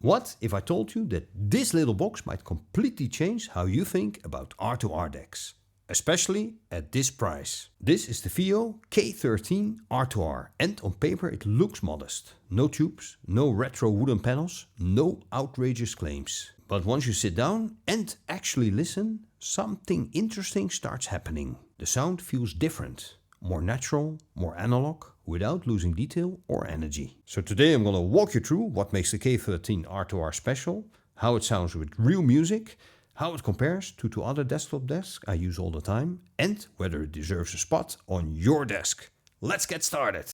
What if I told you that this little box might completely change how you think about R2R DACs? Especially at this price. This is the FiiO K13 R2R, and on paper it looks modest. No tubes, no retro wooden panels, no outrageous claims. But once you sit down and actually listen, something interesting starts happening. The sound feels different, more natural, more analog, without losing detail or energy. So today I'm gonna walk you through what makes the K13 R2R special, how it sounds with real music, how it compares to two other desktop desks I use all the time, and whether it deserves a spot on your desk. Let's get started!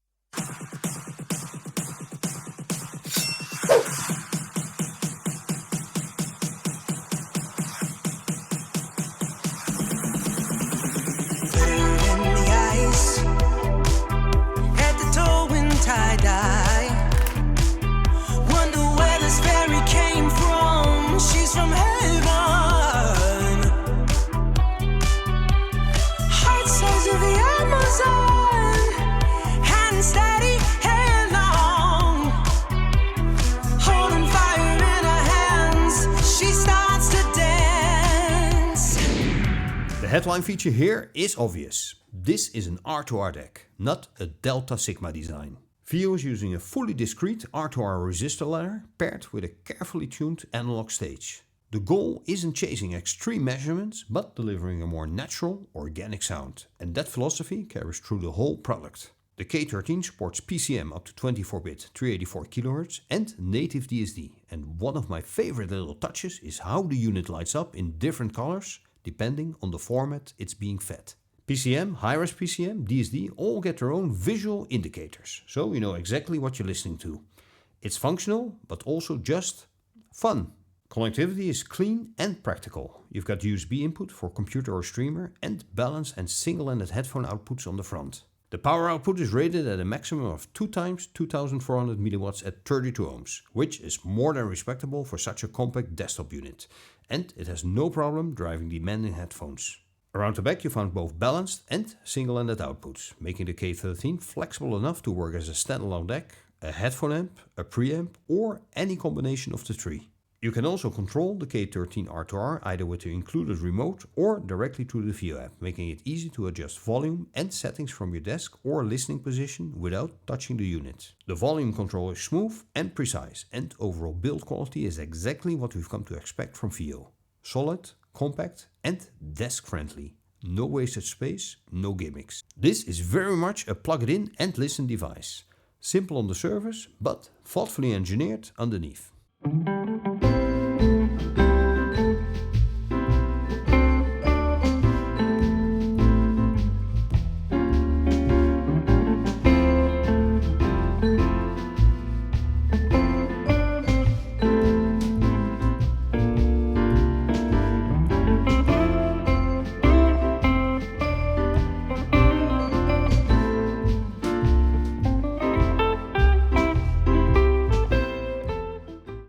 The headline feature here is obvious. This is an R2R DAC, not a Delta Sigma design. FiiO is using a fully discrete R2R resistor ladder paired with a carefully tuned analog stage. The goal isn't chasing extreme measurements, but delivering a more natural, organic sound. And that philosophy carries through the whole product. The K13 supports PCM up to 24-bit 384 kHz and native DSD. And one of my favorite little touches is how the unit lights up in different colors, depending on the format it's being fed. PCM, high-res PCM, DSD all get their own visual indicators, so you know exactly what you're listening to. It's functional, but also just fun. Connectivity is clean and practical. You've got USB input for computer or streamer and balanced and single-ended headphone outputs on the front. The power output is rated at a maximum of 2 times 2400 mW at 32 ohms, which is more than respectable for such a compact desktop unit. And it has no problem driving demanding headphones. Around the back you found both balanced and single-ended outputs, making the K13 flexible enough to work as a standalone DAC, a headphone amp, a preamp or any combination of the three. You can also control the K13 R2R either with the included remote or directly through the FiiO app, making it easy to adjust volume and settings from your desk or listening position without touching the unit. The volume control is smooth and precise, and overall build quality is exactly what we've come to expect from FiiO. Solid, compact and desk-friendly. No wasted space, no gimmicks. This is very much a plug it in and listen device. Simple on the surface, but thoughtfully engineered underneath.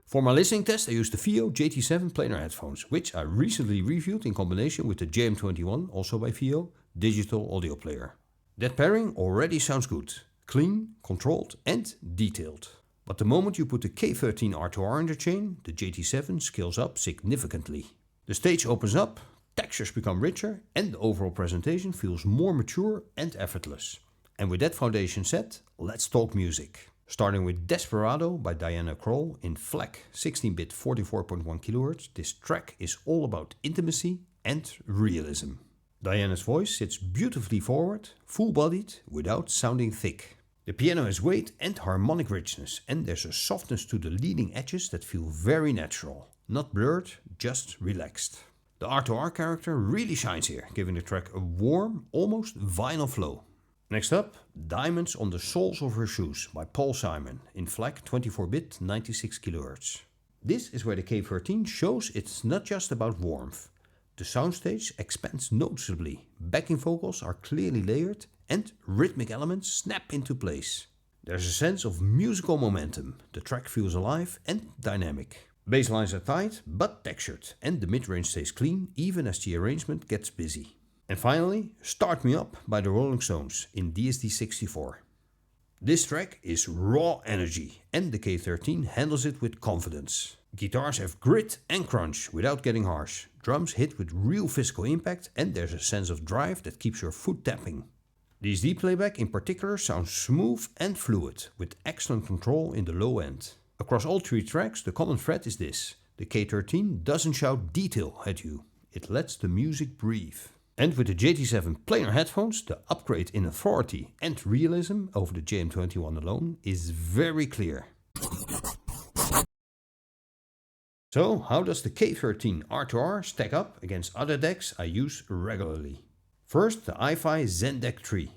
For my listening test I used the FiiO JT7 Planar headphones, which I recently reviewed in combination with the JM21, also by FiiO, digital audio player. That pairing already sounds good, clean, controlled and detailed. But the moment you put the K13 R2R in the chain, the JT7 scales up significantly. The stage opens up, textures become richer and the overall presentation feels more mature and effortless. And with that foundation set, let's talk music. Starting with Desperado by Diana Krall in FLAC 16-bit 44.1 kHz, this track is all about intimacy and realism. Diana's voice sits beautifully forward, full-bodied, without sounding thick. The piano has weight and harmonic richness, and there's a softness to the leading edges that feel very natural. Not blurred, just relaxed. The R2R character really shines here, giving the track a warm, almost vinyl flow. Next up, Diamonds on the Soles of Her Shoes by Paul Simon in FLAC 24-bit 96 kHz. This is where the K13 shows it's not just about warmth. The soundstage expands noticeably, backing vocals are clearly layered and rhythmic elements snap into place. There's a sense of musical momentum, the track feels alive and dynamic. Bass lines are tight but textured and the mid-range stays clean even as the arrangement gets busy. And finally, Start Me Up by the Rolling Stones in DSD 64. This track is raw energy and the K13 handles it with confidence. Guitars have grit and crunch without getting harsh. Drums hit with real physical impact and there's a sense of drive that keeps your foot tapping. DSD playback in particular sounds smooth and fluid, with excellent control in the low end. Across all three tracks the common thread is this: the K13 doesn't shout detail at you, it lets the music breathe. And with the JT7 Planar headphones, the upgrade in authority and realism over the JM21 alone is very clear. So how does the K13 R2R stack up against other DACs I use regularly? First, the FiiO ZEN DAC 3.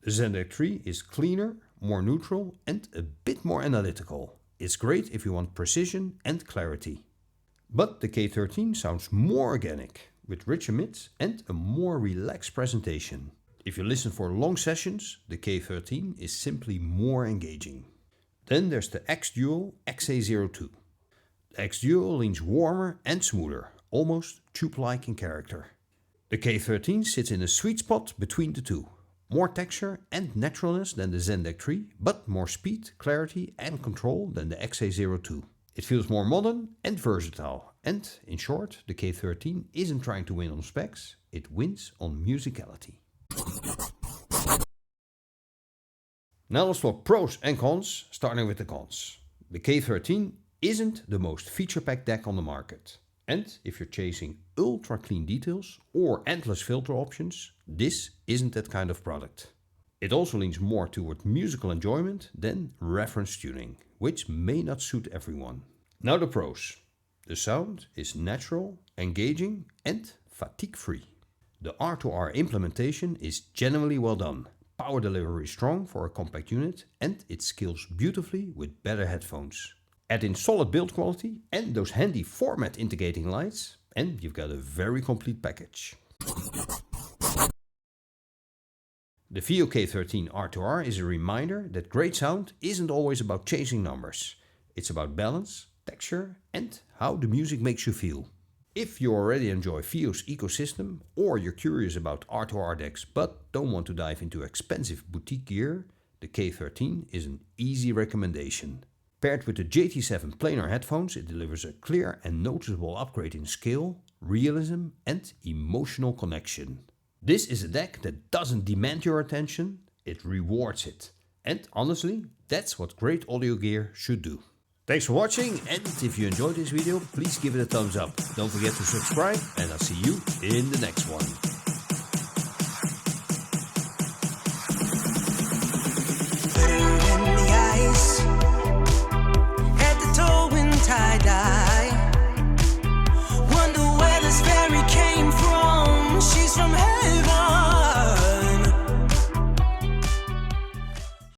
The ZEN DAC 3 is cleaner, more neutral and a bit more analytical. It's great if you want precision and clarity. But the K13 sounds more organic, with richer mids and a more relaxed presentation. If you listen for long sessions, the K13 is simply more engaging. Then there's the xDuoo XA02. The xDuoo leans warmer and smoother, almost tube-like in character. The K13 sits in a sweet spot between the two. More texture and naturalness than the ZEN DAC 3, but more speed, clarity and control than the XA02. It feels more modern and versatile, and in short, the K13 isn't trying to win on specs, it wins on musicality. Now let's talk pros and cons, starting with the cons. The K13 isn't the most feature-packed DAC on the market. And if you're chasing ultra clean details or endless filter options, this isn't that kind of product. It also leans more toward musical enjoyment than reference tuning, which may not suit everyone. Now the pros. The sound is natural, engaging and fatigue-free. The R2R implementation is genuinely well done. Power delivery is strong for a compact unit and it scales beautifully with better headphones. Add in solid build quality and those handy format indicating lights and you've got a very complete package. The FiiO K13 R2R is a reminder that great sound isn't always about chasing numbers. It's about balance, texture and how the music makes you feel. If you already enjoy FiiO's ecosystem or you're curious about R2R DACs but don't want to dive into expensive boutique gear, the K13 is an easy recommendation. Paired with the JT7 Planar headphones, it delivers a clear and noticeable upgrade in scale, realism and emotional connection. This is a DAC that doesn't demand your attention, it rewards it. And honestly, that's what great audio gear should do. Thanks for watching, and if you enjoyed this video, please give it a thumbs up. Don't forget to subscribe and I'll see you in the next one.